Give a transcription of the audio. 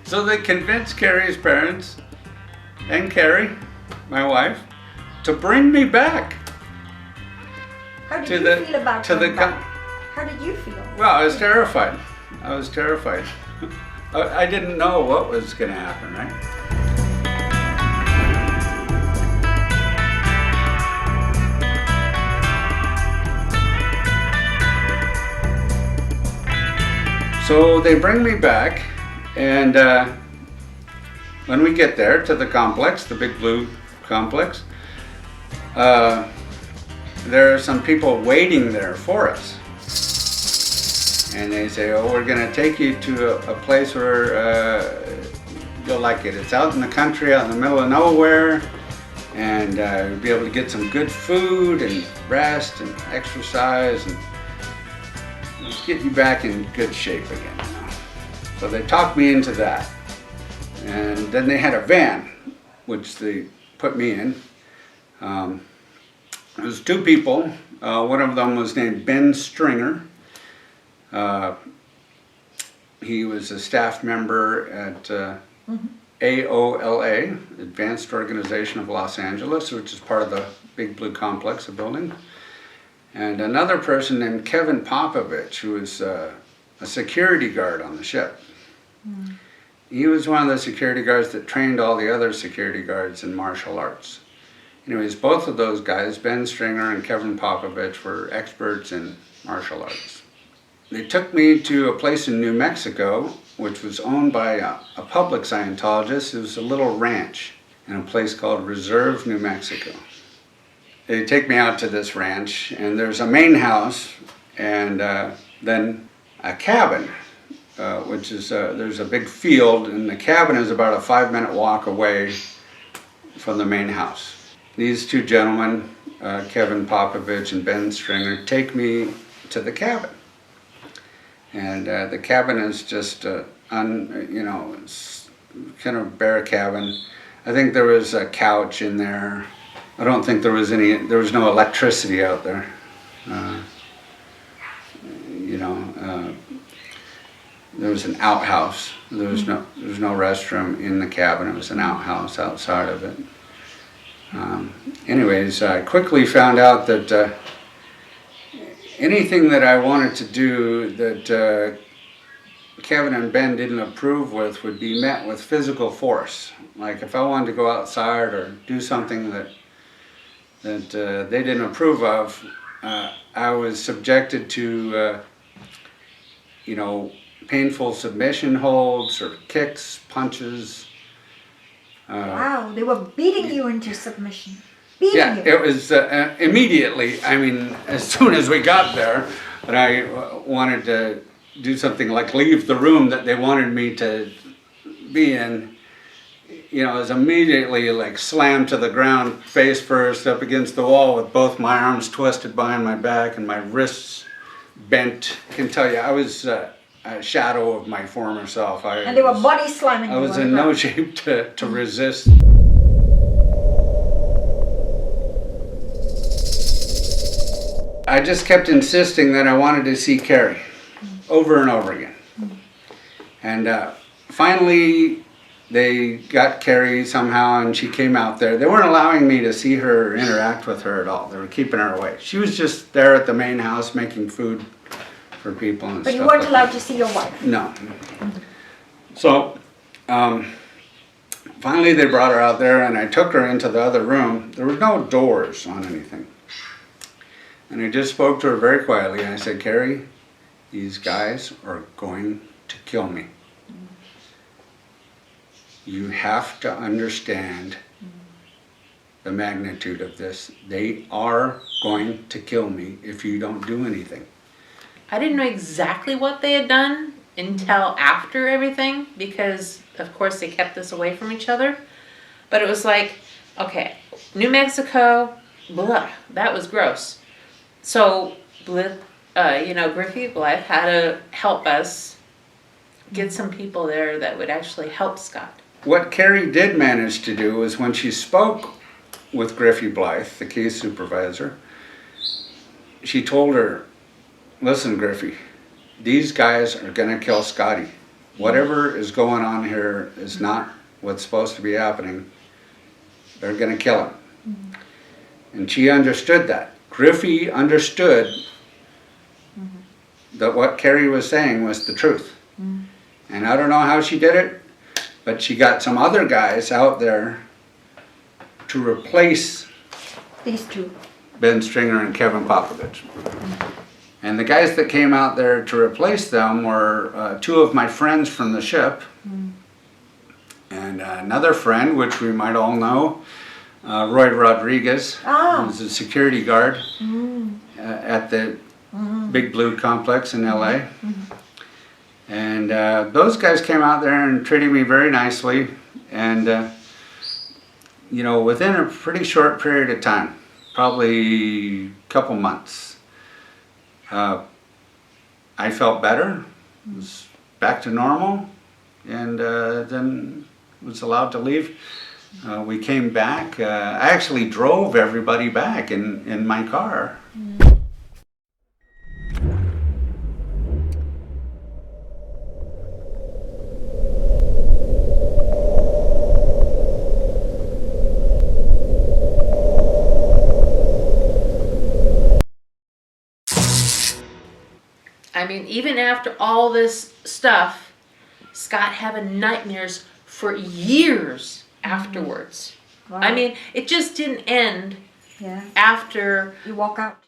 So they convinced Carrie's parents and Carrie, my wife, to bring me back. How did you feel about that? How did you feel? Well, I was terrified. I was terrified. I didn't know what was going to happen, right? So they bring me back, and when we get there to the complex, the Big Blue complex, there are some people waiting there for us. And they say, oh, we're going to take you to a place where you'll like it. It's out in the country, out in the middle of nowhere, and you'll be able to get some good food and rest and exercise and get you back in good shape again. So they talked me into that. And then they had a van, which they put me in. There was two people. One of them was named Ben Stringer. He was a staff member at AOLA, Advanced Organization of Los Angeles, which is part of the Big Blue complex of building. And another person named Kevin Popovich, who was a security guard on the ship. He was one of the security guards that trained all the other security guards in martial arts. Anyways, both of those guys, Ben Stringer and Kevin Popovich, were experts in martial arts. They took me to a place in New Mexico, which was owned by a public Scientologist. It was a little ranch in a place called Reserve, New Mexico. They take me out to this ranch, and there's a main house, and then a cabin, which is, there's a big field, and the cabin is about a 5-minute walk away from the main house. These two gentlemen, Kevin Popovich and Ben Stringer, take me to the cabin. And the cabin is just, it's kind of bare cabin. I think there was a couch in there. I don't think there was no electricity out there. There was an outhouse. There was no restroom in the cabin. It was an outhouse outside of it. Anyways, I quickly found out that anything that I wanted to do that Kevin and Ben didn't approve with would be met with physical force. Like if I wanted to go outside or do something that they didn't approve of, I was subjected to, painful submission holds or kicks, punches. Wow, they were beating you into submission. Beating you. It was immediately, as soon as we got there, and I wanted to do something like leave the room that they wanted me to be in, I was immediately like slammed to the ground, face first, up against the wall with both my arms twisted behind my back and my wrists bent. I can tell you, I was a shadow of my former self. And they were body slamming you. I was in no shape to resist. I just kept insisting that I wanted to see Carrie over and over again. And finally, they got Carrie somehow, and she came out there. They weren't allowing me to see her or interact with her at all. They were keeping her away. She was just there at the main house making food for people and stuff. But you weren't allowed to see your wife? No. So, finally they brought her out there, and I took her into the other room. There were no doors on anything. And I just spoke to her very quietly, and I said, Carrie, these guys are going to kill me. You have to understand the magnitude of this. They are going to kill me if you don't do anything. I didn't know exactly what they had done until after everything, because of course they kept us away from each other. But it was like, okay, New Mexico, blah, that was gross. So, Griffey Blythe had to help us get some people there that would actually help Scott. What Carrie did manage to do was when she spoke with Griffey Blythe, the case supervisor, she told her, listen, Griffey, these guys are going to kill Scotty. whatever is going on here is not what's supposed to be happening. They're going to kill him. And she understood that. Griffey understood that what Carrie was saying was the truth. And I don't know how she did it, but she got some other guys out there to replace These two. Ben Stringer and Kevin Popovich. And the guys that came out there to replace them were two of my friends from the ship, and another friend, which we might all know, Roy Rodriguez, who's a security guard at the Big Blue complex in LA. And those guys came out there and treated me very nicely, and you know, within a pretty short period of time, probably a couple months, I felt better, was back to normal, and then was allowed to leave. We came back. I actually drove everybody back in my car. I mean, even after all this stuff, Scott having nightmares for years afterwards. Wow. I mean, it just didn't end Yeah. after You walk out.